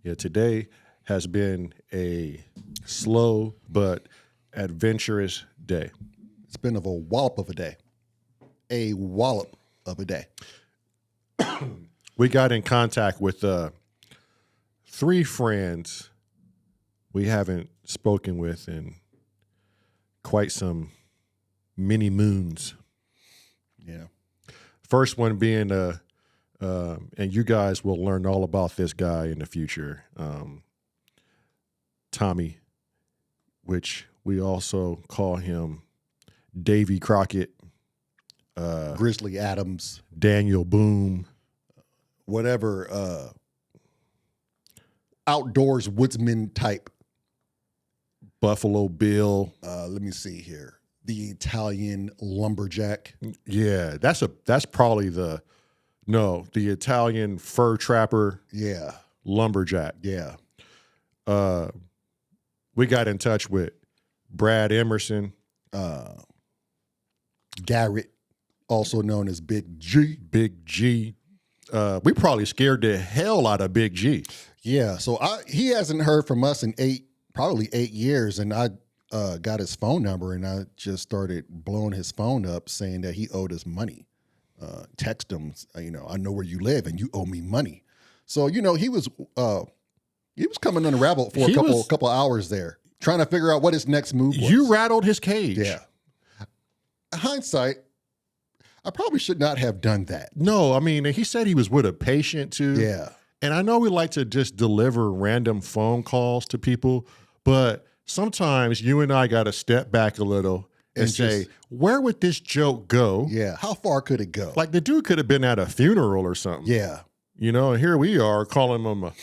Yeah, today has been a slow but adventurous day. It's been a wallop of a day. A wallop of a day. We got in contact with three friends we haven't spoken with in quite some many moons. Yeah. First one being, and you guys will learn all about this guy in the future, Tommy, which we also call him Davy Crockett, Grizzly Adams, Daniel Boone, whatever outdoors woodsman type. Buffalo Bill. Let me see here. The Italian lumberjack. Yeah, that's probably the Italian fur trapper. Yeah. Lumberjack. Yeah. We got in touch with Brad Emerson. Garrett, also known as Big G. Big G. We probably scared the hell out of Big G. Yeah. So he hasn't heard from us in probably 8 years. And I got his phone number and I just started blowing his phone up saying that he owed us money. Text him, I know where you live and you owe me money. So, he was coming unraveled for a couple hours there, trying to figure out what his next move was. You rattled his cage. Yeah. Hindsight, I probably should not have done that. No, I mean, he said he was with a patient too. Yeah. And I know we like to just deliver random phone calls to people, but sometimes you and I got to step back a little and say, where would this joke go? Yeah. How far could it go? Like the dude could have been at a funeral or something. Yeah. And here we are calling him a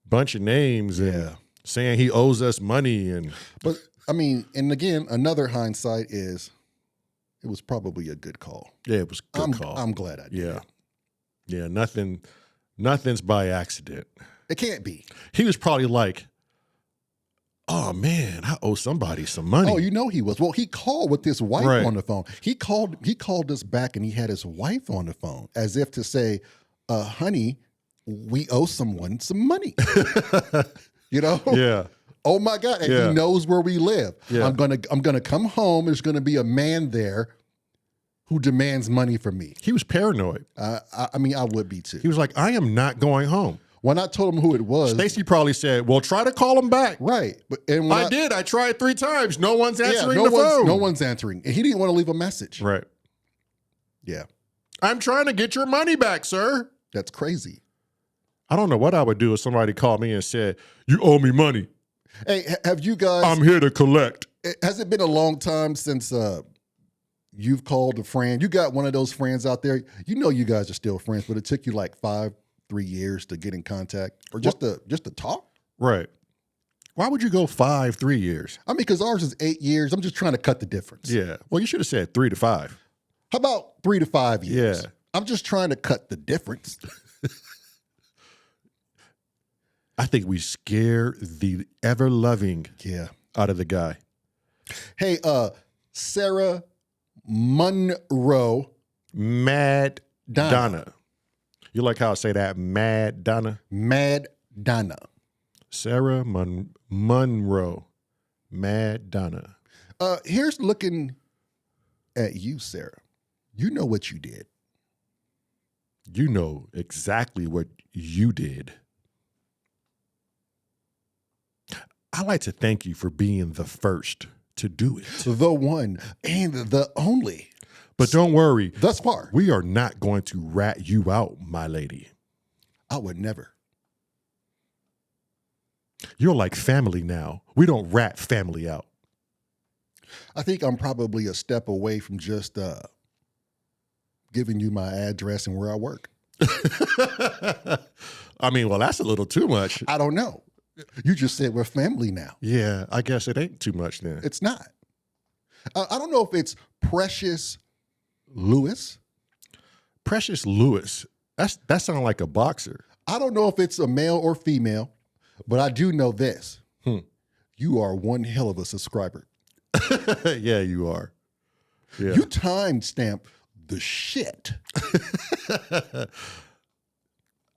bunch of names and saying he owes us money. But I mean, and again, another hindsight is it was probably a good call. Yeah, it was a good call. I'm glad I did. Yeah. Yeah, nothing's by accident. It can't be. He was probably like, oh man, I owe somebody some money. Oh, he was. Well, he called with his wife on the phone. He called us back and he had his wife on the phone as if to say, honey, we owe someone some money. Yeah. Oh my God. And he knows where we live. Yeah. I'm gonna come home. There's gonna be a man there who demands money from me. He was paranoid. I would be too. He was like, I am not going home. When I told him who it was, Stacey probably said, well, try to call him back. Right. I did. I tried 3 times. No one's answering the phone. No one's answering. And he didn't want to leave a message. Right. Yeah. I'm trying to get your money back, sir. That's crazy. I don't know what I would do if somebody called me and said, you owe me money. Hey, have you guys... I'm here to collect. Has it been a long time since you've called a friend? You got one of those friends out there. You guys are still friends, but it took you like 3 years to get in contact or just to talk? Right. Why would you go 3 years? I mean, because ours is 8 years. I'm just trying to cut the difference. Yeah. Well, you should have said 3 to 5. How about 3 to 5 years? Yeah. I'm just trying to cut the difference. I think we scare the ever-loving out of the guy. Hey, Sarah Monroe. Mad Donna. You like how I say that? Mad Donna? Mad Donna. Sarah Monroe. Mad Donna. Here's looking at you, Sarah. You know what you did. You know exactly what you did. I like to thank you for being the first to do it. The one and the only. But don't worry. Thus far. We are not going to rat you out, my lady. I would never. You're like family now. We don't rat family out. I think I'm probably a step away from just giving you my address and where I work. I mean, well, that's a little too much. I don't know. You just said we're family now. Yeah, I guess it ain't too much then. It's not. I don't know if it's Precious Lewis. Precious Lewis. That sounds like a boxer. I don't know if it's a male or female, but I do know this. You are one hell of a subscriber. Yeah, you are. Yeah. You timestamp the shit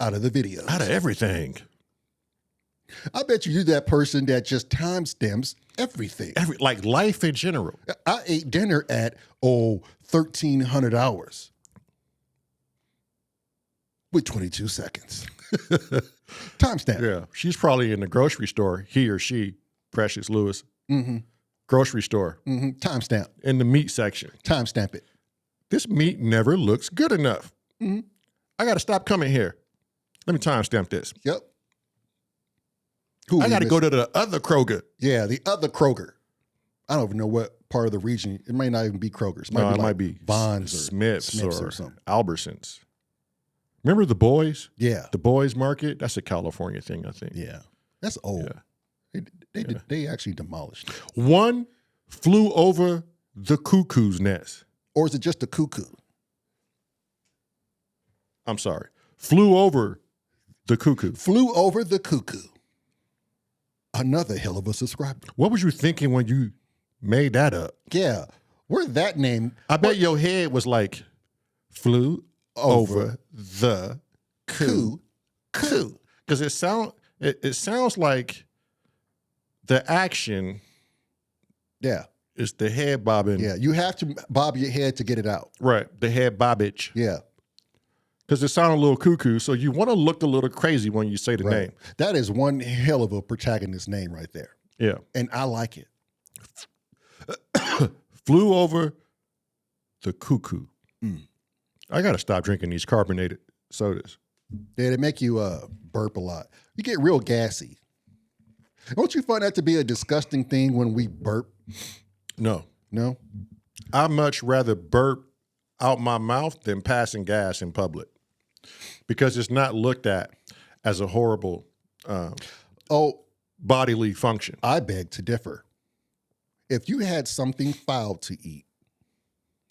out of the videos. Out of everything. I bet you're that person that just timestamps everything. Like life in general. I ate dinner at 1300 hours with 22 seconds. Timestamp. Yeah, she's probably in the grocery store. He or she, Precious Lewis, grocery store Timestamp. in the meat section. Timestamp it. This meat never looks good enough. I got to stop coming here. Let me timestamp this. Yep. I got to go to the other Kroger. Yeah, the other Kroger. I don't even know what part of the region. It might not even be Kroger's. It might be Vons or Smith's or something. Albertsons. Remember the Boys? Yeah. The Boys Market? That's a California thing, I think. Yeah. That's old. Yeah. They actually demolished it. One flew over the cuckoo's nest. Or is it just a cuckoo? I'm sorry. Flew over the cuckoo. Flew over the cuckoo. Another hell of a subscriber. What was you thinking when you made that up? Yeah. Where that name? I bet your head was like, flew over the cuckoo. Because it sounds like the action Yeah. is the head bobbing. Yeah. You have to bob your head to get it out. Right. The head bobbage. Yeah. Because it sounded a little cuckoo, so you want to look a little crazy when you say the name. That is one hell of a protagonist name right there. Yeah. And I like it. Flew over the cuckoo. I got to stop drinking these carbonated sodas. Yeah, they make you burp a lot. You get real gassy. Don't you find that to be a disgusting thing when we burp? No. No? I'd much rather burp out my mouth than passing gas in public because it's not looked at as a horrible bodily function. I beg to differ. If you had something foul to eat,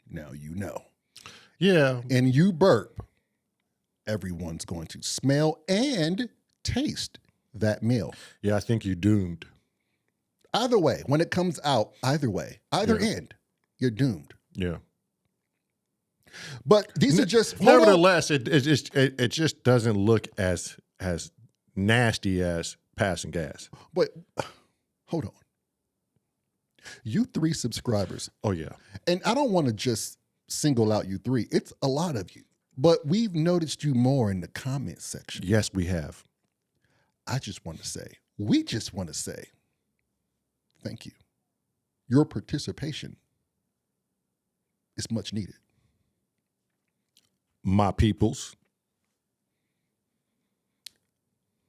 now you know. Yeah. And you burp, everyone's going to smell and taste that meal. Yeah, I think you're doomed. Either way, when it comes out, either way, either end, you're doomed. Yeah. But these are just nevertheless, it just doesn't look as nasty as passing gas. But hold on. You 3 subscribers. Oh yeah. And I don't want to just single out you 3. It's a lot of you. But we've noticed you more in the comment section. Yes, we have. We just want to say, thank you. Your participation is much needed. My peoples.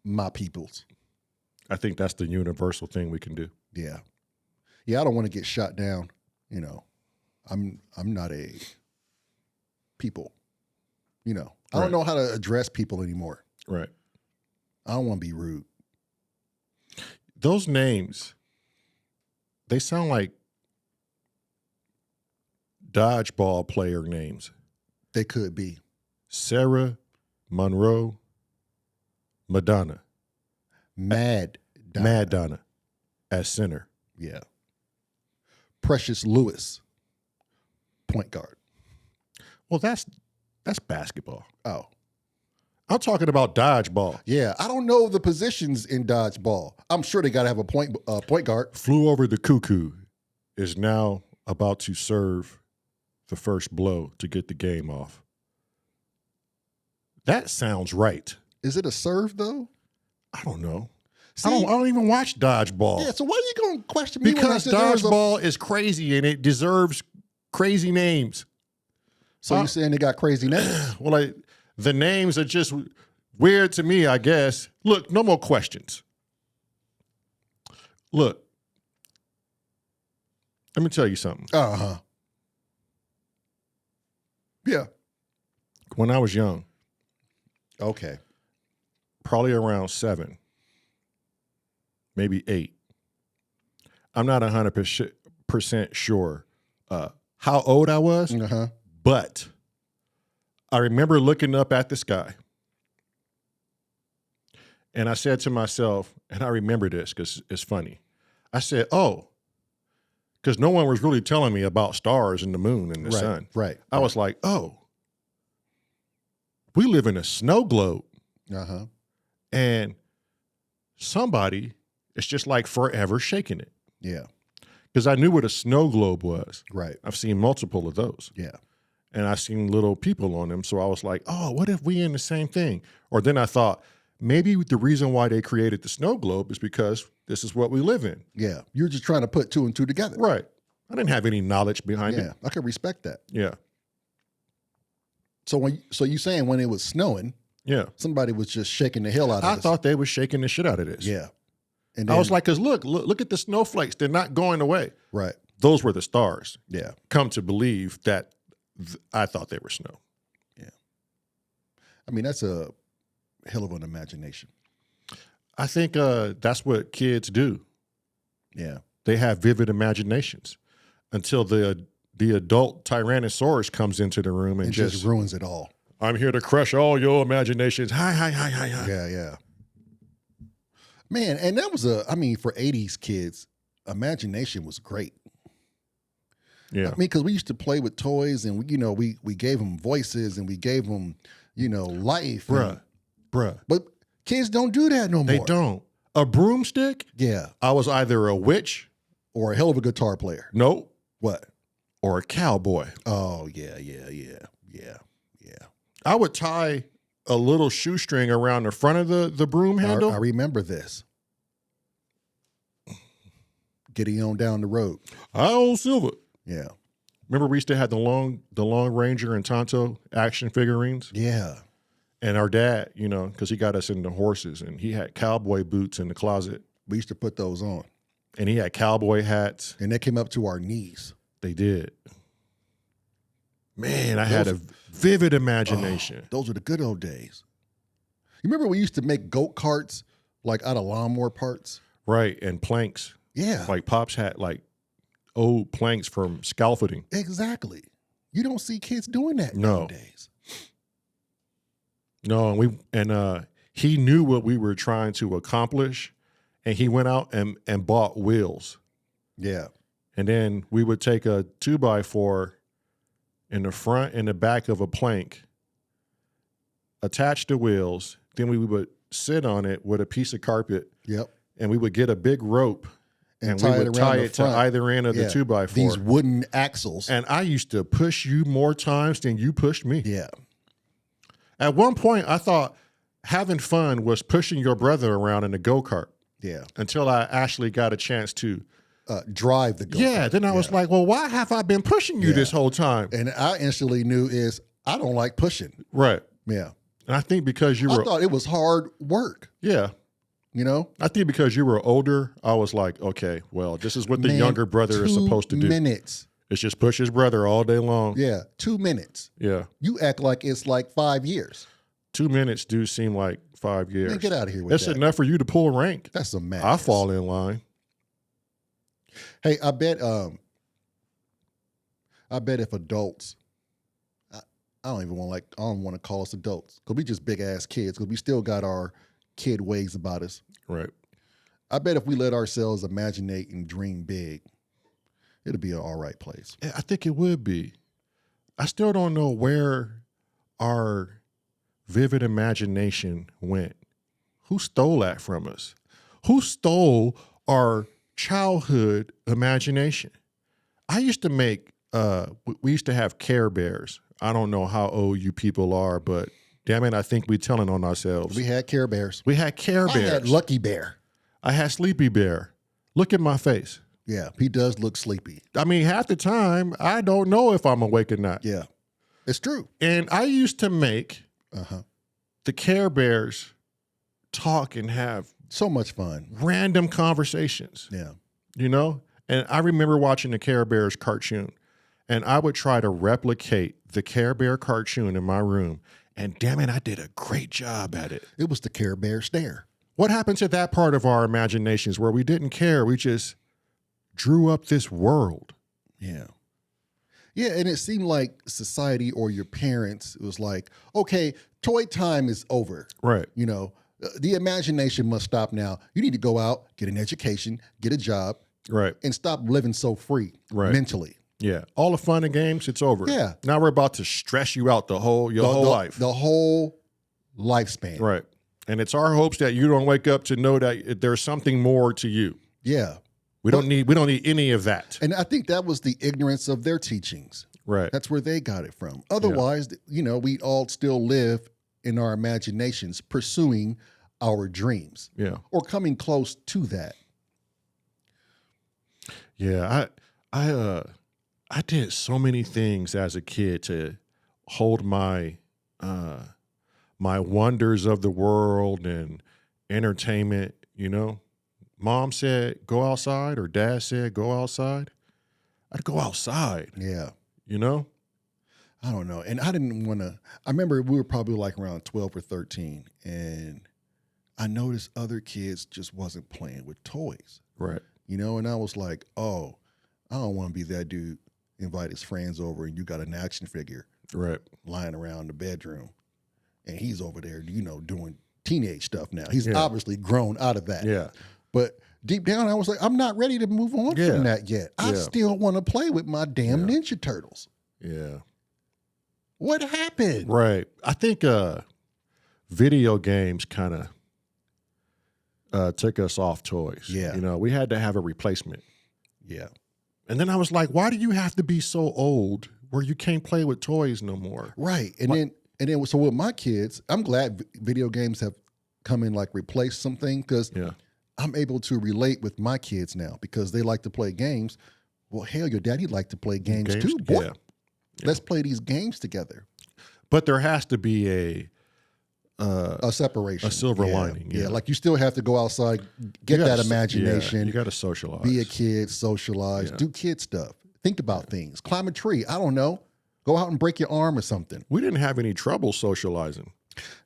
My peoples. I think that's the universal thing we can do. Yeah. Yeah, I don't want to get shot down. You know, I'm not a people. You know, I don't know how to address people anymore. Right. I don't want to be rude. Those names, they sound like dodgeball player names. They could be. Sarah, Monroe, Madonna. Mad Donna at center. Yeah. Precious Lewis, point guard. Well, that's basketball. Oh. I'm talking about dodgeball. Yeah, I don't know the positions in dodgeball. I'm sure they got to have a point guard. Flew over the cuckoo is now about to serve the first blow to get the game off. That sounds right. Is it a serve though? I don't know. See, I don't even watch dodgeball. Yeah, so why are you going to question me? Because dodgeball is crazy and it deserves crazy names. So you're saying they got crazy names? Well, the names are just weird to me, I guess. Look, no more questions. Look, let me tell you something. Uh-huh. Yeah. When I was young, okay, probably around 7, maybe 8, I'm not 100% sure how old I was, but I remember looking up at the sky and I said to myself, and I remember this because it's funny. I said, oh, because no one was really telling me about stars and the moon and the sun. Right. I was like, oh, we live in a snow globe. Uh-huh. And somebody is just like forever shaking it. Yeah. Because I knew what a snow globe was. Right. I've seen multiple of those. Yeah. And I've seen little people on them. So I was like, oh, what if we in the same thing? Or then I thought, maybe the reason why they created the snow globe is because this is what we live in. Yeah. You're just trying to put two and two together. Right. I didn't have any knowledge behind it. Yeah. I can respect that. Yeah. So you saying when it was snowing, Yeah. somebody was just shaking the hell out of I this. thought they were shaking the shit out of this. Yeah. And I then, was like, because look at the snowflakes. They're not going away. right. Those were the stars. Yeah. Come to believe that I thought they were snow. Yeah. I mean, that's a hell of an imagination. I think that's what kids do. Yeah. They have vivid imaginations until the adult Tyrannosaurus comes into the room and It just ruins it all. I'm here to crush all your imaginations. Hi, hi, hi, hi, hi. Yeah. Yeah. Man, and that was for 80s kids, imagination was great. Yeah. I mean, because we used to play with toys and, we gave them voices and we gave them, life. Bruh. But kids don't do that no more. They don't. A broomstick? Yeah. I was either a witch. Or a hell of a guitar player. Nope. What? Or a cowboy. Oh, yeah. I would tie a little shoestring around the front of the broom handle. I remember this. Getting on down the road. I own silver. Yeah. Remember we used to have the Long Ranger and Tonto action figurines? Yeah. And our dad, because he got us into horses and he had cowboy boots in the closet. We used to put those on. And he had cowboy hats. And they came up to our knees. They did. Man, I had a vivid imagination. Those were the good old days. You remember we used to make goat carts like out of lawnmower parts? Right, and planks. Yeah. Like Pops had like old planks from scaffolding. Exactly. You don't see kids doing that No. nowadays. No, and he knew what we were trying to accomplish, and he went out and bought wheels. Yeah. And then we would take a 2x4 in the front and the back of a plank, attach the wheels, then we would sit on it with a piece of carpet. Yep. And we would get a big rope and we tie it would around tie the it to front. either end of the 2x4. These wooden axles. And I used to push you more times than you pushed me. Yeah. At one point, I thought having fun was pushing your brother around in a go-kart. Yeah. Until I actually got a chance to drive the go-kart. Yeah. Then I was like, well, why have I been pushing you this whole time? And I instantly knew I don't like pushing. Right. Yeah. And I think because you I were thought it was hard work. Yeah. I think because you were older, I was like, okay, well, this is what the younger brother is supposed to do. 2 minutes. It's just push his brother all day long. Yeah. 2 minutes. Yeah. You act like it's like 5 years. 2 minutes do seem like 5 years. Man, get out of here with That's that. enough for you to pull rank. That's a madness. I fall in line. Hey, I bet if adults, I don't want to call us adults because we just big ass kids because we still got our kid ways about us. Right. I bet if we let ourselves imaginate and dream big, it'll be an all right place. Yeah, I think it would be. I still don't know where our vivid imagination went. Who stole that from us? Who stole our childhood imagination? I used to make, we used to have Care Bears. I don't know how old you people are, but damn it, I think we're telling on ourselves. We had Care Bears. We had Care Bears. I had Lucky Bear. I had Sleepy Bear. Look at my face. Yeah, he does look sleepy. I mean, half the time, I don't know if I'm awake or not. Yeah, it's true. And I used to make the Care Bears talk and have so much fun. Random conversations. Yeah. And I remember watching the Care Bears cartoon, and I would try to replicate the Care Bear cartoon in my room. And damn it, I did a great job at it. It was the Care Bear stare. What happened to that part of our imaginations where we didn't care? We just drew up this world. Yeah. Yeah, and it seemed like society or your parents, it was like, okay, toy time is over. Right. The imagination must stop now. You need to go out, get an education, get a job. Right. And stop living so free mentally. Yeah. All the fun and games, it's over. Yeah. Now we're about to stress you out your whole life. The whole lifespan. Right. And it's our hopes that you don't wake up to know that there's something more to you. Yeah. We don't need any of that. And I think that was the ignorance of their teachings. Right. That's where they got it from. Otherwise, we all still live in our imaginations pursuing our dreams. Yeah. Or coming close to that. Yeah, I did so many things as a kid to hold my my wonders of the world and entertainment, Mom said go outside or dad said go outside. I'd go outside. Yeah. I don't know. And I didn't want to, I remember we were probably like around 12 or 13 and I noticed other kids just wasn't playing with toys. Right. And I was like, oh, I don't want to be that dude, invite his friends over and you got an action figure right lying around the bedroom and he's over there, doing teenage stuff now. He's Yeah. obviously grown out of that. Yeah. But deep down, I was like, I'm not ready to move on Yeah. from that yet. I Yeah. still want to play with my damn Yeah. Ninja Turtles. Yeah. What happened? Right. I think video games kind of took us off toys. Yeah. We had to have a replacement. Yeah. And then I was like, why do you have to be so old where you can't play with toys no more? Right. And then so with my kids, I'm glad video games have come in, like replace something, because Yeah. I'm able to relate with my kids now because they like to play games. Well, hell, your daddy liked to play games too, boy. Yeah. Let's play these games together. But there has to be a separation, a silver lining. Yeah. Yeah. Like you still have to go outside, get You gotta that imagination. you got to socialize. Be a kid, socialize, Yeah. do kid stuff. Think about things. Climb a tree. I don't know. Go out and break your arm or something. We didn't have any trouble socializing.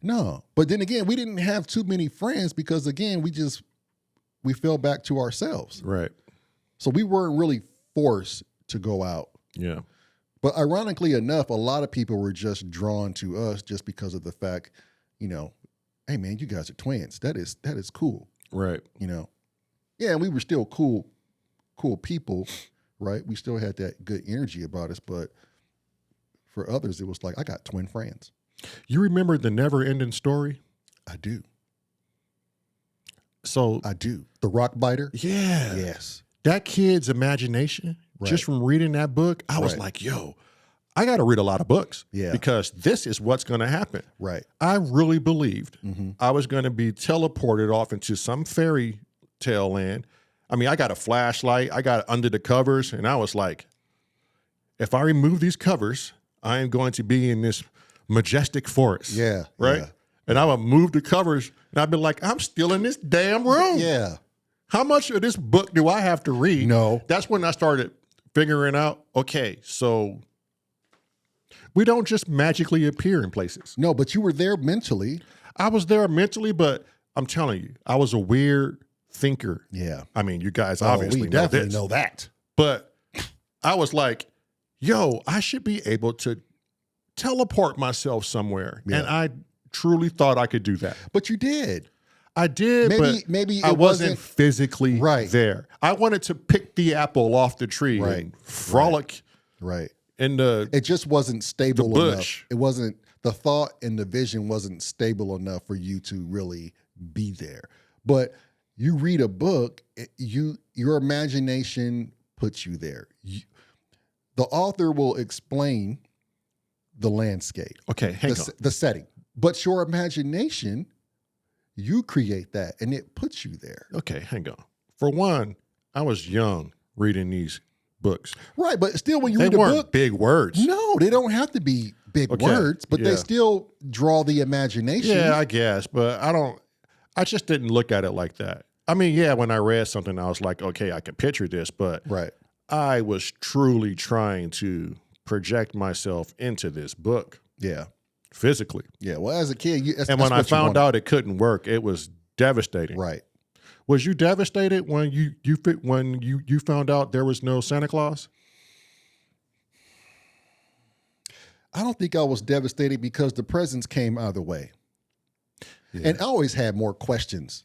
No. But then again, we didn't have too many friends because, again, we fell back to ourselves. Right. So we weren't really forced to go out. Yeah. But ironically enough, a lot of people were just drawn to us just because of the fact, hey, man, you guys are twins. That is cool. Right. Yeah, and we were still cool people, right? We still had that good energy about us, but for others, it was like, I got twin friends. You remember the never ending story? I do. So I do. The rock biter? yeah. Yes. That kid's imagination, Right. just from reading that book, I was Right. like, yo, I got to read a lot of books. Yeah. Because this is what's going to happen. Right. I really believed Mm-hmm. I was going to be teleported off into some fairy tale land. I mean, I got a flashlight, I got under the covers, and I was like, if I remove these covers, I am going to be in this majestic forest. Yeah. Right? Yeah. And I would move the covers, and I'd be like, I'm still in this damn room. Yeah. How much of this book do I have to read? No. That's when I started figuring out, okay, so we don't just magically appear in places. No, but you were there mentally. I was there mentally, but I'm telling you, I was a weird thinker. Yeah. I mean, you guys obviously we definitely this. know that. But I was like, yo, I should be able to teleport myself somewhere. Yeah. And I truly thought I could do that. But you did. I did, Maybe I it wasn't physically Right. there. I wanted to pick the apple off the tree Right. and frolic Right. in the It just wasn't stable The enough. bush. It wasn't, the thought and the vision wasn't stable enough for you to really be there. But you read a book, your imagination puts you there. The author will explain the landscape, okay, hang on. the setting. But your imagination, you create that and it puts you there. Okay, hang on. For one, I was young reading these books. Right, but still when you They read a weren't book, big words. no, they don't have to be big Okay, words, but they yeah. still draw the imagination. Yeah, I guess, but I just didn't look at it like that. I mean, yeah, when I read something, I was like, okay, I can picture this, but Right. I was truly trying to project myself into this book Yeah. physically. Yeah. Well, as a kid, And when I found out it couldn't work, it was devastating. right. Was you devastated when you found out there was no Santa Claus? I don't think I was devastated because the presents came either way. Yeah. And I always had more questions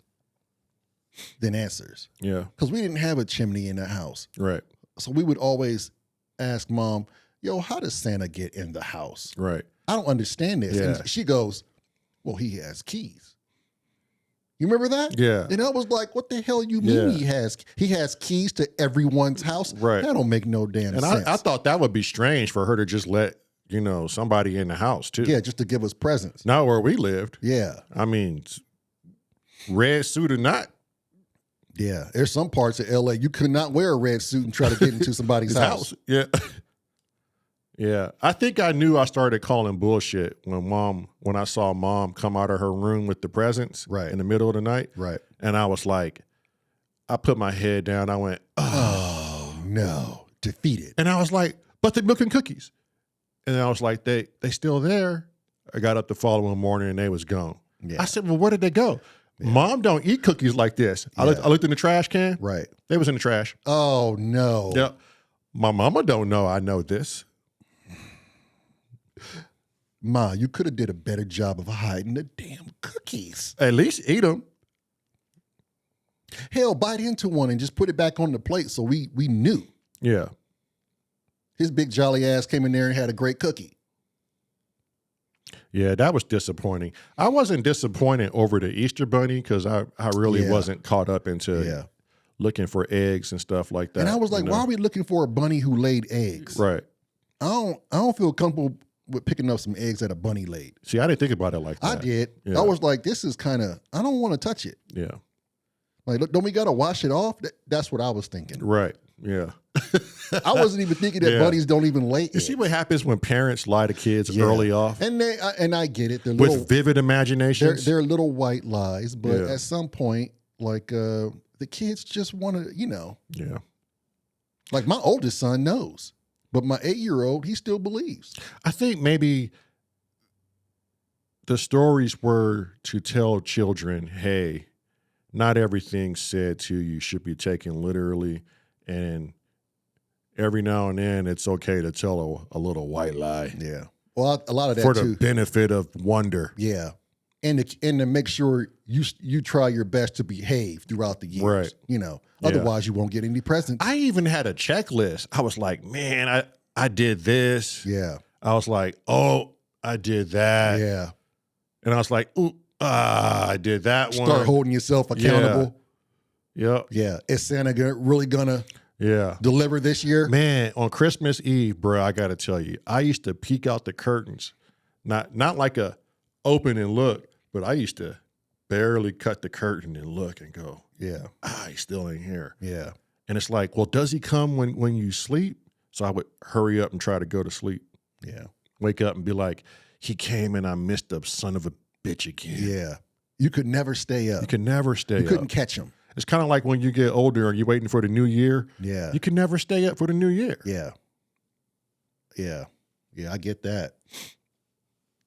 than answers Yeah, because we didn't have a chimney in the house. right, So we would always ask Mom, yo, how does Santa get in the house? right. I don't understand this. Yeah. And she goes, well, he has keys. You remember that? Yeah. And I was like, what the hell you mean Yeah. he has keys to everyone's house? Right. That don't make no damn And sense. I thought that would be strange for her to just let, somebody in the house too. Yeah, just to give us presents. Not where we lived. Yeah. I mean, red suit or not. Yeah. There's some parts of LA you could not wear a red suit and try to get into somebody's house. Yeah. Yeah. I think I knew I started calling bullshit when I saw mom come out of her room with the presents Right. in the middle of the night. Right. And I was like, I put my head down. I went, Oh no. Defeated. and I was like, but the milk and cookies. And I was like, they still there. I got up the following morning and they was gone. Yeah. I said, well, where did they go? Yeah. Mom don't eat cookies like this. I looked in the trash can. Right. They was in the trash. Oh no. Yeah. My mama don't know I know this. Ma, you could have did a better job of hiding the damn cookies. At least eat them. Hell, bite into one and just put it back on the plate so we knew. Yeah. His big jolly ass came in there and had a great cookie. Yeah, that was disappointing. I wasn't disappointed over the Easter Bunny because I really wasn't caught up into looking for eggs and stuff like that. And I was like, why are we looking for a bunny who laid eggs? Right. I don't feel comfortable with picking up some eggs that a bunny laid. See, I didn't think about it like that. I did. Yeah. I was like, this is kind of, I don't want to touch it. Yeah. Like, look, don't we got to wash it off? That's what I was thinking. Right. Yeah. I wasn't even thinking that bunnies don't even lay eggs. You see what happens when parents lie to kids early off? And I get it. They're with little, vivid imaginations. They're little white lies, but at some point, like the kids just want to, Yeah. Like my oldest son knows, but my 8-year-old, he still believes. I think maybe the stories were to tell children, hey, not everything said to you should be taken literally, and every now and then it's okay to tell a little white lie. Yeah. Well, a lot of that for too. the benefit of wonder. Yeah. And to make sure you try your best to behave throughout the years. Right. Otherwise you won't get any presents. I even had a checklist. I was like, man, I did this. Yeah. I was like, oh, I did that. Yeah. And I was like, ooh, I did that one. Start holding yourself accountable. Yep. Yeah. Is Santa really gonna deliver this year? Man, on Christmas Eve, bro, I gotta tell you, I used to peek out the curtains. Not like a open and look, but I used to barely cut the curtain and look and go, yeah, he's still in here. Yeah. And it's like, well, does he come when you sleep? So I would hurry up and try to go to sleep. Yeah. Wake up and be like, he came and I missed the son of a bitch again. Yeah. You could never stay up. You could never stay up. You couldn't catch him. It's kind of like when you get older and you're waiting for the new year. Yeah. You can never stay up for the new year. Yeah. Yeah. Yeah, I get that.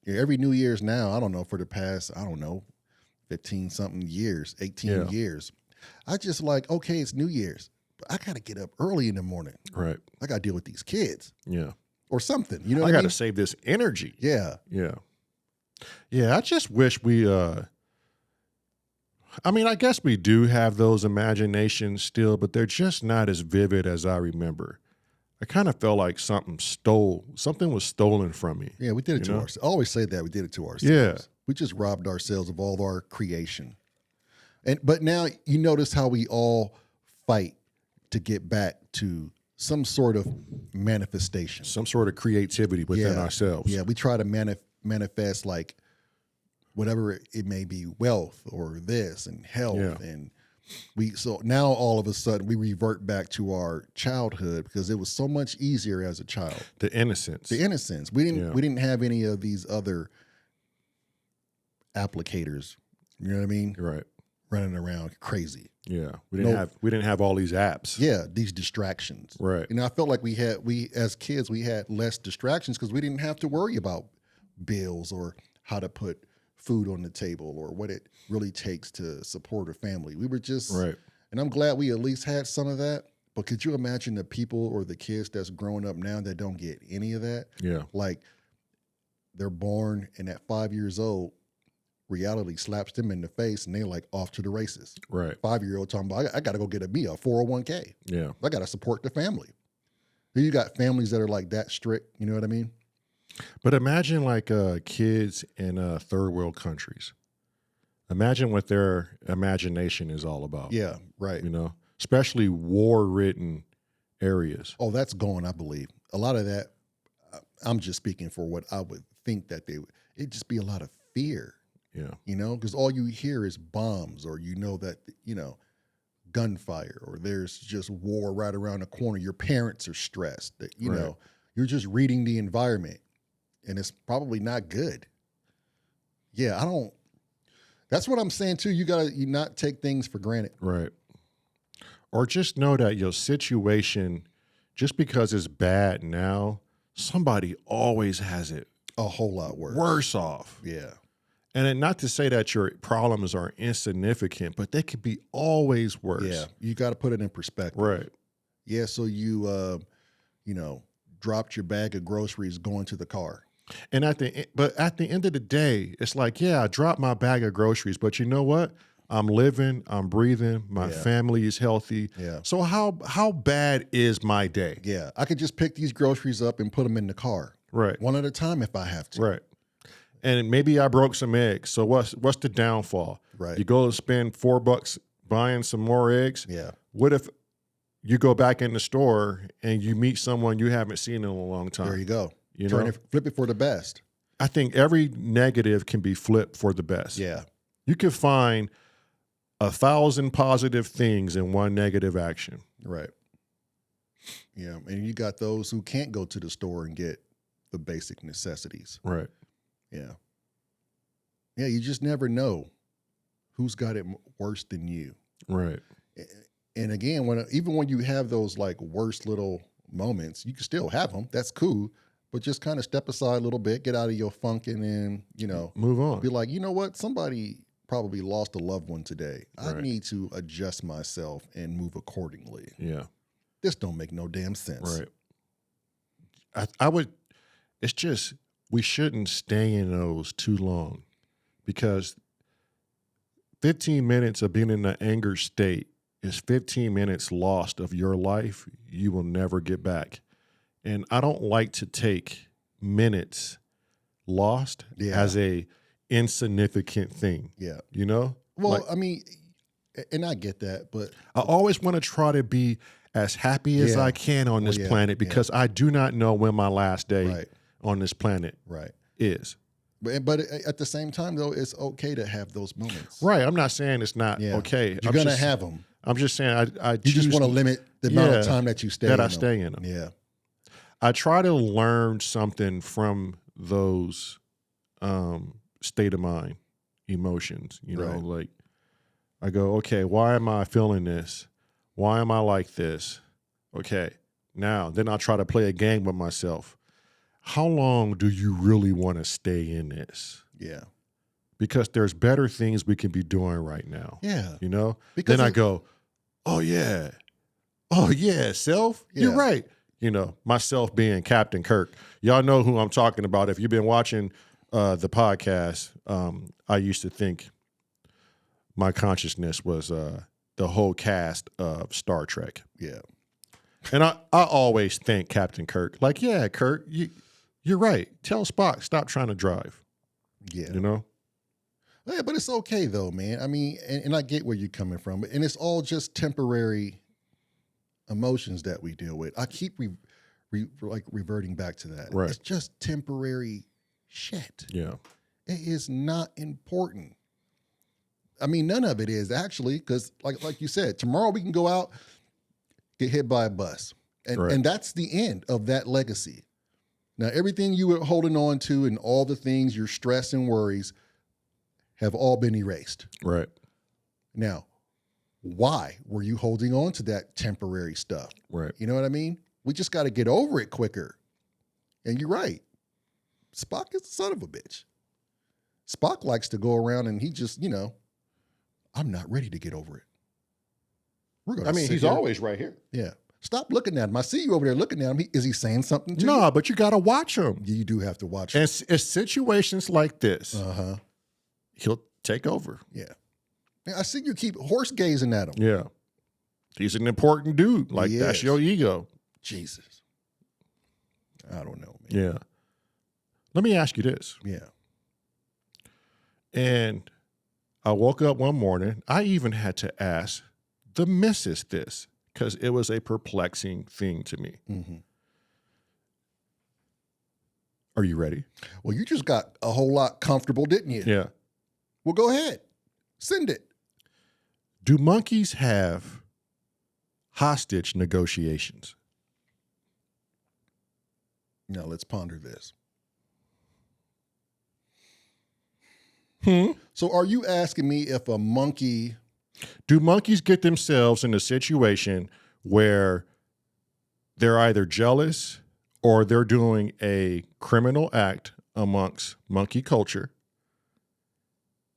Yeah, every New Year's now, I don't know, for the past, 15-something years, 18 years, I just like, okay, it's New Year's, but I got to get up early in the morning. Right. I got to deal with these kids. Yeah. Or something. You know what I I got mean? to save this energy. Yeah. Yeah. Yeah, I just wish we, I guess we do have those imaginations still, but they're just not as vivid as I remember. I kind of felt like something was stolen from me. Yeah, we did it to ourselves. I always say that we did it to ourselves. Yeah. We just robbed ourselves of all of our creation. But now you notice how we all fight to get back to some sort of manifestation. Some sort of creativity within ourselves. Yeah, we try to manifest like whatever it may be, wealth or this and health. And so now all of a sudden we revert back to our childhood because it was so much easier as a child. The innocence. We didn't have any of these other applicators. You know what I mean? Right. Running around crazy. Yeah. We didn't have all these apps. Yeah, these distractions. Right. I felt like we as kids we had less distractions because we didn't have to worry about bills or how to put food on the table or what it really takes to support a family. We were just right. And I'm glad we at least had some of that. But could you imagine the people or the kids that's growing up now that don't get any of that? Yeah. Like they're born and at 5 years old, reality slaps them in the face and they're like off to the races. Right. 5-year-old talking about, I got to go get a 401k. Yeah. I got to support the family. You got families that are like that strict. You know what I mean? But imagine like kids in third world countries. Imagine what their imagination is all about. Yeah, right. You know, especially war-ridden areas. Oh, that's gone, I believe. A lot of that, I'm just speaking for what I would think that it'd just be a lot of fear, Yeah. because all you hear is bombs, or that, gunfire, or there's just war right around the corner. Your parents are stressed that, Right. you're just reading the environment, and it's probably not good. Yeah, that's what I'm saying too. You not take things for granted. Right. Or just know that your situation, just because it's bad now, somebody always has it A whole lot worse. worse off. Yeah. And then not to say that your problems are insignificant, but they could be always worse. Yeah. You got to put it in perspective. Right. Yeah. So you, dropped your bag of groceries going to the car. And at the end of the day, it's like, yeah, I dropped my bag of groceries, but you know what? I'm living, I'm breathing, my family is healthy. Yeah. So how bad is my day? Yeah. I could just pick these groceries up and put them in the car. Right. One at a time if I have to. Right. And maybe I broke some eggs. So what's the downfall? Right. You go and spend $4 buying some more eggs. Yeah. What if you go back in the store and you meet someone you haven't seen in a long time? There you go. You Trying know? to flip it for the best. I think every negative can be flipped for the best. Yeah. You can find 1,000 positive things in one negative action. Right. Yeah. And you got those who can't go to the store and get the basic necessities. Right. Yeah. Yeah. You just never know who's got it worse than you. Right. And again, even when you have those like worst little moments, you can still have them. That's cool. But just kind of step aside a little bit, get out of your funk, and then, Move on. be like, you know what? Somebody probably lost a loved one today. I Right. need to adjust myself and move accordingly. Yeah. This don't make no damn sense. Right. I would, it's just, we shouldn't stay in those too long, because 15 minutes of being in an anger state is 15 minutes lost of your life you will never get back. And I don't like to take minutes lost as a insignificant thing. Yeah. You know? Well, I mean, and I get that, but I always want to try to be as happy as I can on this planet, because I do not know when my last day on this planet is. But at the same time, though, it's okay to have those moments. Right. I'm not saying it's not okay. You're going to have them. I'm just saying I You just want to limit the amount of time that you stay in them. stay in them. Yeah. I try to learn something from those state of mind emotions, like I go, okay, why am I feeling this? Why am I like this? Okay, now, then I'll try to play a game with myself. How long do you really want to stay in this? Yeah. Because there's better things we can be doing right now. Yeah. Because then I go, oh yeah, self, you're right. Myself being Captain Kirk. Y'all know who I'm talking about. If you've been watching the podcast, I used to think my consciousness was the whole cast of Star Trek. Yeah. And I always think Captain Kirk, like, yeah, Kirk, you're right. Tell Spock, stop trying to drive. Yeah. Yeah, but it's okay though, man. I mean, and I get where you're coming from, and it's all just temporary emotions that we deal with. I keep reverting back to that. Right. It's just temporary shit. Yeah. It is not important. I mean, none of it is actually, because like you said, tomorrow we can go out, get hit by a bus, and that's the end of that legacy. Now, everything you were holding on to and all the things, your stress and worries, have all been erased. Right. Now, why were you holding on to that temporary stuff? Right. You know what I mean? We just got to get over it quicker. And you're right. Spock is the son of a bitch. Spock likes to go around and he just, I'm not ready to get over it. We're going to he's here. always right here. Yeah. Stop looking at him. I see you over there looking at him. Is he saying something to you? No, but you got to watch him. You do have to watch him. And it's situations like this. He'll take over. Yeah. I see you keep horse gazing at him. Yeah. He's an important dude. Like, that's your ego. Jesus. I don't know, man. Yeah. Let me ask you this. Yeah. And I woke up one morning. I even had to ask the missus this because it was a perplexing thing to me. Mm-hmm. Are you ready? Well, you just got a whole lot comfortable, didn't you? Yeah. Well, go ahead. Send it. Do monkeys have hostage negotiations? Now let's ponder this. So are you asking me if a monkey... Do monkeys get themselves in a situation where they're either jealous or they're doing a criminal act amongst monkey culture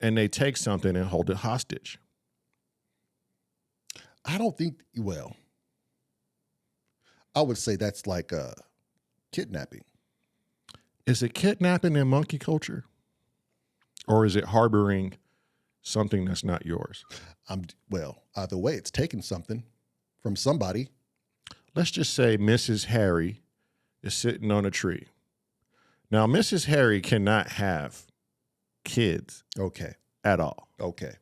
and they take something and hold it hostage? I don't think, well, I would say that's like kidnapping. Is it kidnapping in monkey culture? Or is it harboring something that's not yours? Well, either way, it's taking something from somebody. Let's just say Mrs. Harry is sitting on a tree. Now, Mrs. Harry cannot have kids Okay. at all. Okay.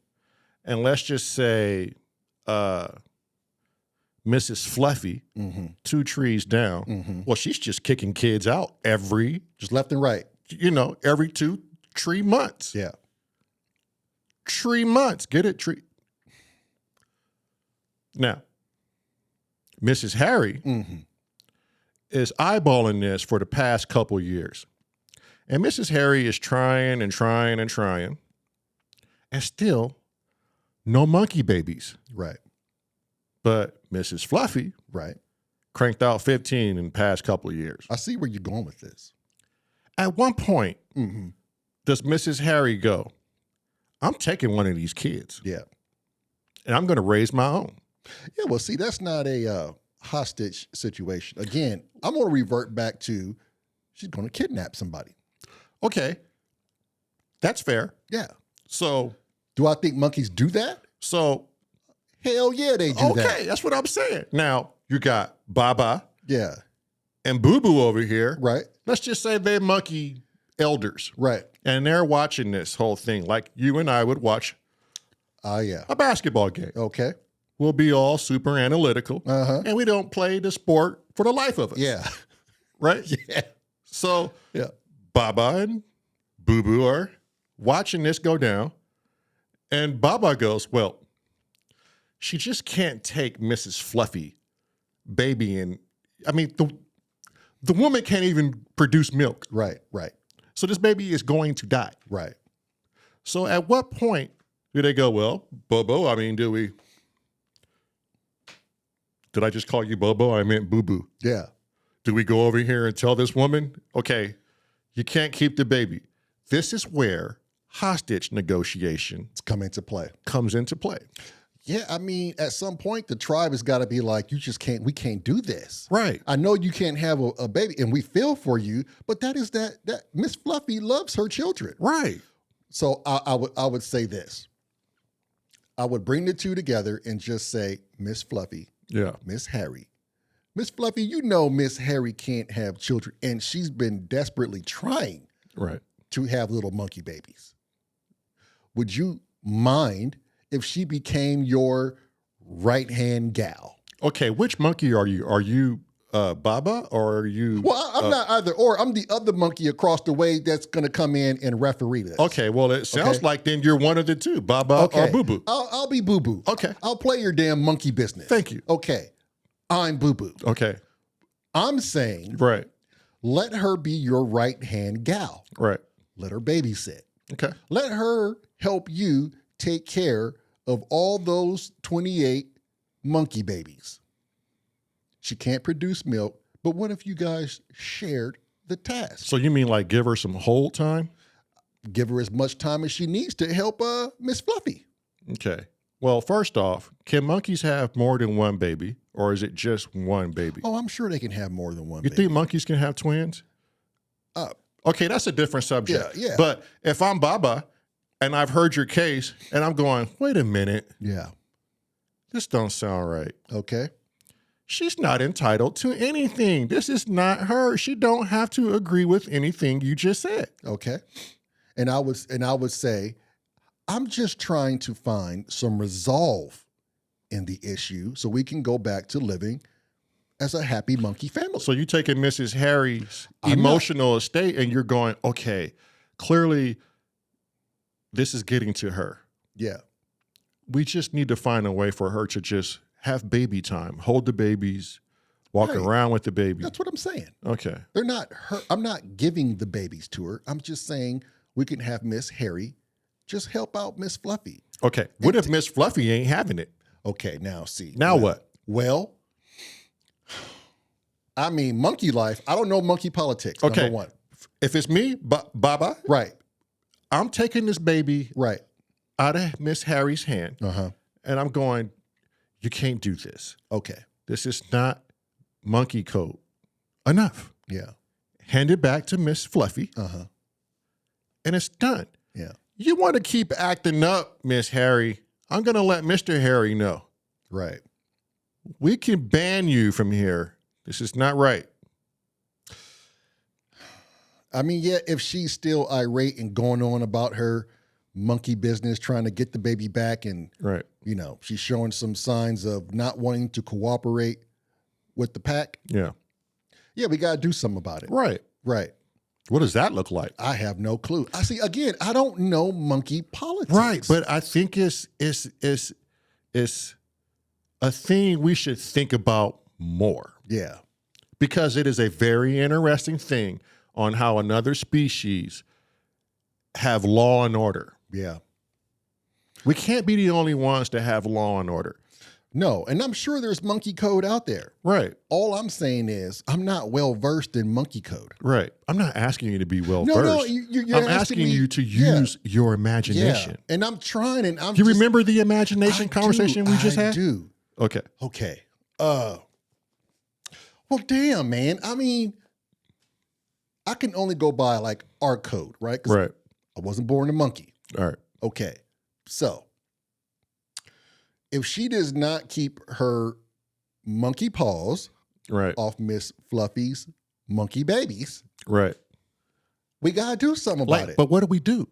And let's just say Mrs. Fluffy, 2 trees down. Well, she's just kicking kids out Just left and right. every 2 tree months. Yeah. Tree months. Get it? Tree. Now, Mrs. Harry is eyeballing this for the past couple years. And Mrs. Harry is trying and trying and trying. And still, no monkey babies. Right. But Mrs. Fluffy Right. cranked out 15 in the past couple of years. I see where you're going with this. At one point, does Mrs. Harry go, I'm taking one of these kids Yeah. and I'm going to raise my own? Yeah, well, see, that's not a hostage situation. Again, I'm going to revert back to she's going to kidnap somebody. Okay, that's fair. Yeah. So, Do I think monkeys do that? Hell yeah, they do that. Okay, that's what I'm saying. Now, you got Baba Yeah. and Boo Boo over here. Right. Let's just say they're monkey elders. Right. And they're watching this whole thing like you and I would watch Yeah. a basketball game. Okay. We'll be all super analytical. Uh-huh. And we don't play the sport for the life of us. Yeah. Right? Yeah. So Yeah. Baba and Boo Boo are watching this go down. And Baba goes, well, she just can't take Mrs. Fluffy baby and, I mean, the woman can't even produce milk. Right. Right. So this baby is going to die. Right. So at what point do they go, well, Bobo, I mean, did I just call you Bobo? I meant Boo Boo. Yeah. Do we go over here and tell this woman, okay, you can't keep the baby? This is where hostage negotiation Come into play. comes into play. Yeah, I mean, at some point, the tribe has got to be like, we can't do this. Right. I know you can't have a baby, and we feel for you, but that Miss Fluffy loves her children. Right. So I would say this. I would bring the two together and just say, Miss Fluffy, Yeah. Miss Harry. Miss Fluffy, you know Miss Harry can't have children, and she's been desperately trying Right. to have little monkey babies. Would you mind if she became your right-hand gal? Okay, which monkey are you? Are you Baba or are you? Well, I'm not either or. I'm the other monkey across the way that's going to come in and referee this. Okay, well, it sounds like then you're one of the two, Baba or Boo Boo. I'll be Boo Boo. Okay. I'll play your damn monkey business. Thank you. Okay. I'm Boo Boo. Okay. I'm saying Right. let her be your right-hand gal. Right. Let her babysit. Okay. Let her help you take care of all those 28 monkey babies. She can't produce milk, but what if you guys shared the task? So you mean like give her some hold time? Give her as much time as she needs to help Miss Fluffy. Okay. Well, first off, can monkeys have more than one baby, or is it just one baby? Oh, I'm sure they can have more than one You baby. think monkeys can have twins? Okay, that's a different subject. Yeah, yeah. But if I'm Baba and I've heard your case and I'm going, wait a minute, Yeah. this don't sound right. Okay. She's not entitled to anything. This is not her. She don't have to agree with anything you just said. Okay. And I would say, I'm just trying to find some resolve in the issue so we can go back to living as a happy monkey family. So you taking Mrs. Harry's I'm not- emotional estate and you're going, okay, clearly this is getting to her. Yeah. We just need to find a way for her to just have baby time, hold the babies, walk Right. around with the baby. That's what I'm saying. Okay. They're not her. I'm not giving the babies to her. I'm just saying we can have Miss Harry just help out Miss Fluffy. Okay. What if Miss Fluffy ain't having it? Okay, now see. Now what? Well, I mean, monkey life. I don't know monkey politics. Okay. Number one. If it's me, Baba, Right. I'm taking this baby Right. out of Miss Harry's hand Uh-huh. and I'm going, you can't do this. Okay. This is not monkey code. Enough. Yeah. Hand it back to Miss Fluffy Uh-huh. and it's done. Yeah. You want to keep acting up, Miss Harry, I'm going to let Mr. Harry know. Right. We can ban you from here. This is not right. I mean, yeah, if she's still irate and going on about her monkey business, trying to get the baby back, and, Right. you know, she's showing some signs of not wanting to cooperate with the pack, Yeah. yeah, we got to do something about it. Right. Right. What does that look like? I have no clue. I see, again, I don't know monkey politics. Right. But I think it's a thing we should think about more Yeah. because it is a very interesting thing on how another species have law and order. Yeah. We can't be the only ones to have law and order. No, and I'm sure there's monkey code out there. Right. All I'm saying is I'm not well versed in monkey code. Right. I'm not asking you to be well No, versed. you're I'm asking me- you to yeah, use your imagination. Yeah. And I'm trying, and I'm Do you just- remember the imagination I conversation do, we just I had? do. Okay. Okay. Well, damn, man. I mean, I can only go by like our code, right? 'Cause Right. I wasn't born a monkey. All right. Okay. So if she does not keep her monkey paws Right. off Miss Fluffy's monkey babies, Right. we gotta do something about it. But what do we do?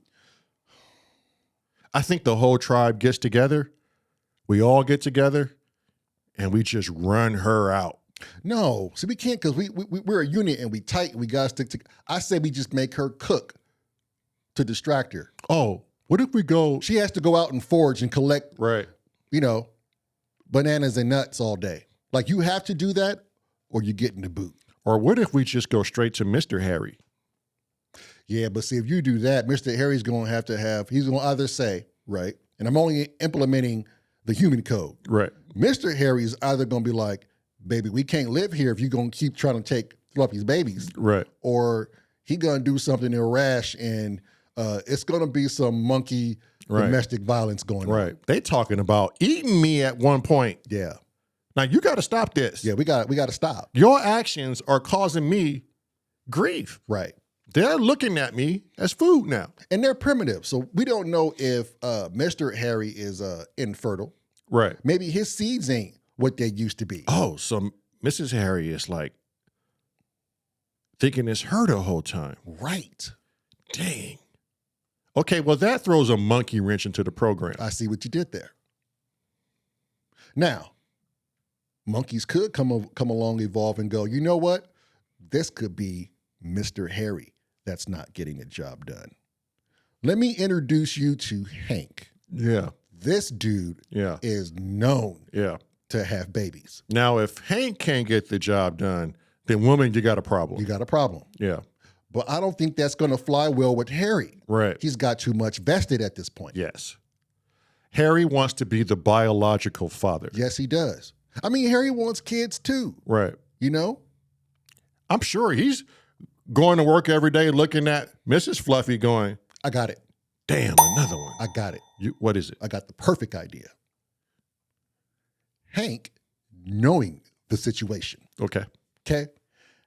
I think the whole tribe gets together. We all get together and we just run her out. No, see, we can't because we're a unit and we tight and we gotta stick together. I say we just make her cook to distract her. Oh, what if we go? She has to go out and forage and collect, Right. you know, bananas and nuts all day. Like you have to do that or you get in the boot. Or what if we just go straight to Mr. Harry? Yeah, but see, if you do that, Mr. Harry's going to have, he's going to either say, right, and I'm only implementing the human code. Right. Mr. Harry's either going to be like, baby, we can't live here if you're going to keep trying to take Fluffy's babies. Right. Or he going to do something irrash and it's going to be some monkey Right. domestic violence going on. Right. They talking about eating me at one point. Yeah. Now you got to stop this. Yeah, we got to stop. Your actions are causing me grief. Right. They're looking at me as food now. And they're primitive. So we don't know if Mr. Harry is infertile. Right. Maybe his seeds ain't what they used to be. Oh, so Mrs. Harry is like thinking it's her the whole time. Right. Dang. Okay, well, that throws a monkey wrench into the program. I see what you did there. Now, monkeys could come along, evolve, and go, you know what? This could be Mr. Harry that's not getting the job done. Let me introduce you to Hank. Yeah. This dude Yeah. is known Yeah. to have babies. Now, if Hank can't get the job done, then woman, you got a problem. You got a problem. Yeah. But I don't think that's going to fly well with Harry. Right. He's got too much vested at this point. Yes. Harry wants to be the biological father. Yes, he does. I mean, Harry wants kids too, Right. you know? I'm sure he's going to work every day looking at Mrs. Fluffy going, I got it. damn, another one. I got it. What is it? I got the perfect idea. Hank, knowing the situation, Okay. okay?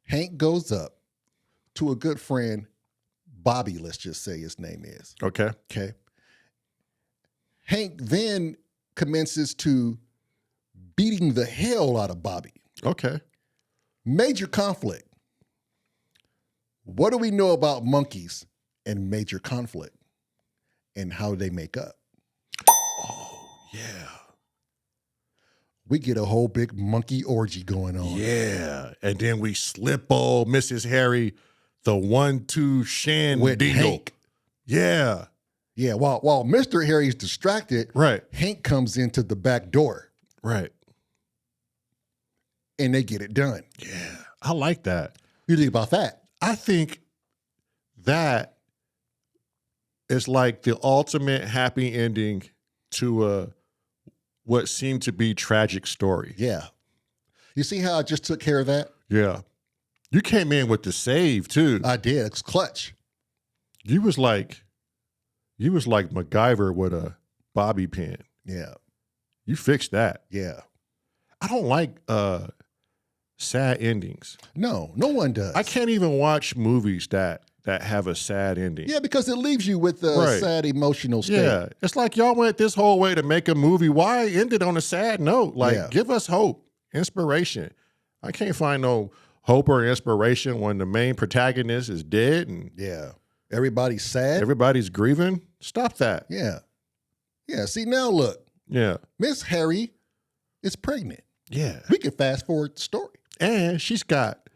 Hank goes up to a good friend, Bobby, let's just say his name is, Okay. okay? Hank then commences to beating the hell out of Bobby. Okay. Major conflict. What do we know about monkeys and major conflict? and how they make up. Oh, yeah. We get a whole big monkey orgy going on. Yeah. And then we slip old Mrs. Harry the 1-2 shan With dingle. Hank. Yeah. Yeah, while Mr. Harry's distracted, Right. Hank comes into the back door Right. and they get it done. Yeah. I like that. You think about that? I think that is like the ultimate happy ending to what seemed to be tragic story. Yeah. You see how I just took care of that? Yeah. You came in with the save too. I did. It's clutch. You was like MacGyver with a bobby pin. Yeah. You fixed that. Yeah. I don't like sad endings. No one does. I can't even watch movies that have a sad ending. Yeah, because it leaves you with a Right. sad emotional state. Yeah. It's like y'all went this whole way to make a movie. Why end it on a sad note? Like, Yeah. give us hope, inspiration. I can't find no hope or inspiration when the main protagonist is dead and Yeah. Everybody's sad. everybody's grieving. Stop that. Yeah. Yeah. See, now look, Yeah. Miss Harry is pregnant. Yeah. We can fast forward the story. And she got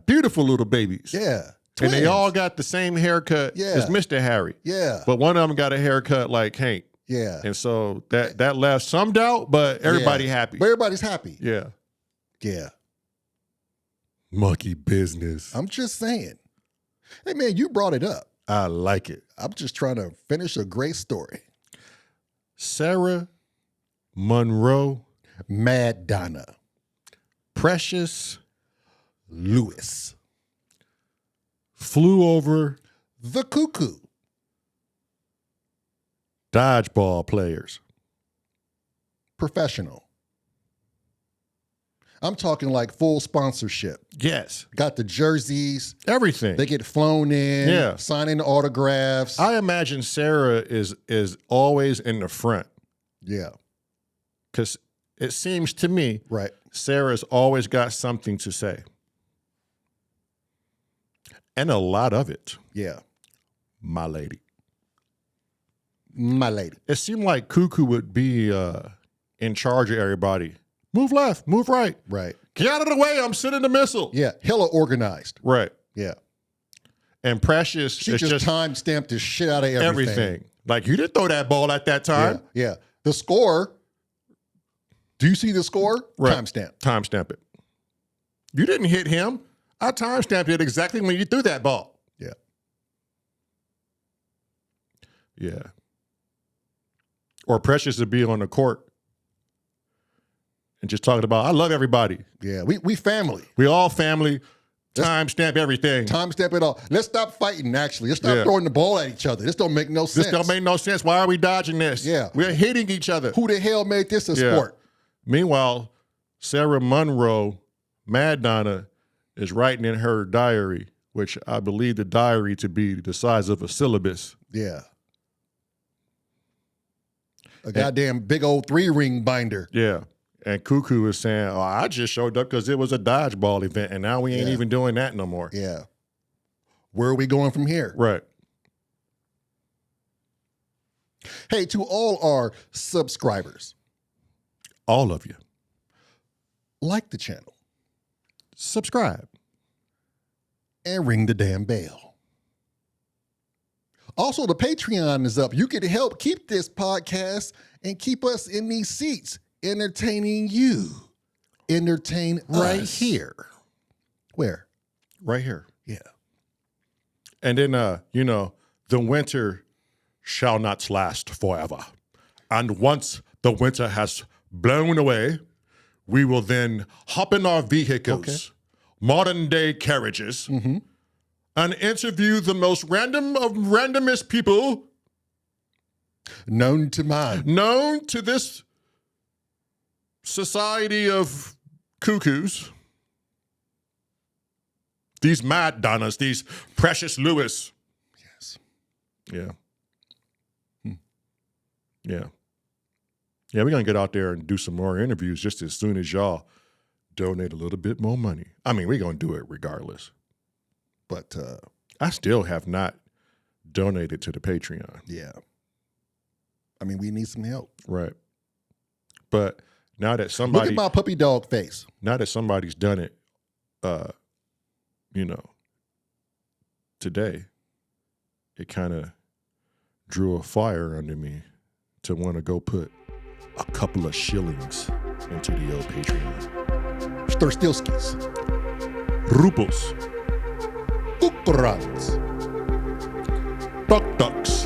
beautiful little babies. Yeah. And they Twins. all got the same haircut Yeah. as Mr. Harry. Yeah. But one of them got a haircut like Hank. Yeah. And so that left some doubt, but everybody Yeah. happy. But everybody's happy. Yeah. Yeah. Monkey business. I'm just saying. Hey, man, you brought it up. I like it. I'm just trying to finish a great story. Sarah Monroe, Mad Donna Precious, Lewis, flew over the cuckoo, dodgeball players. professional. I'm talking like full sponsorship. Yes. Got the jerseys. Everything. They get flown in. Yeah. Signing autographs. I imagine Sarah is always in the front Yeah. because it seems to me Right. Sarah's always got something to say. And a lot of it, Yeah. my lady. My lady. It seemed like Cuckoo would be in charge of everybody. Move left, move right. Right. Get out of the way, I'm sending the missile. Yeah. Hella organized. Right. Yeah. And Precious She is just time stamped the shit out of everything. everything. Like, you didn't throw that ball at that time. Yeah. Yeah. The score. Do you see the score? Right. Timestamp. Timestamp it. You didn't hit him. I timestamped it exactly when you threw that ball. Yeah. Yeah. Or Precious would be on the court and just talking about, I love everybody. Yeah. We family. We all family. Timestamp everything. Timestamp it all. Let's stop fighting, actually. Let's stop Yeah. throwing the ball at each other. This don't make no sense. This don't make no sense. Why are we dodging this? Yeah. We're hitting each other. Who the hell made this a Yeah. sport? Meanwhile, Sarah Monroe, Mad Donna, is writing in her diary, which I believe the diary to be the size of a syllabus. Yeah. A goddamn big old 3-ring binder. Yeah. And Cuckoo is saying, oh, I just showed up because it was a dodgeball event, and now we ain't Yeah. even doing that no more. Yeah. Where are we going from here? Right. Hey, to all our subscribers, All of you. like the channel Subscribe. and ring the damn bell. Also, the Patreon is up. You can help keep this podcast and keep us in these seats, entertaining you. Entertain Right us. here. Where? Right here. Yeah. And then, the winter shall not last forever. And once the winter has blown away, we will then hop in our vehicles, modern day carriages, and interview the most random of randomest people Known to mind. known to this society of cuckoos. These Mad Donnas, these Precious Lewis. Yes. Yeah. Yeah. Yeah, we're going to get out there and do some more interviews just as soon as y'all donate a little bit more money. I mean, we're going to do it regardless. But I still have not donated to the Patreon. yeah. I mean, we need some help. Right. But now that Look somebody at my puppy dog face. now that somebody's done it, you know, today, it kind of drew a fire under me to want to go put a couple of shillings into the old Patreon. Sturstielskis. Rupels. Kukurans. Duck ducks.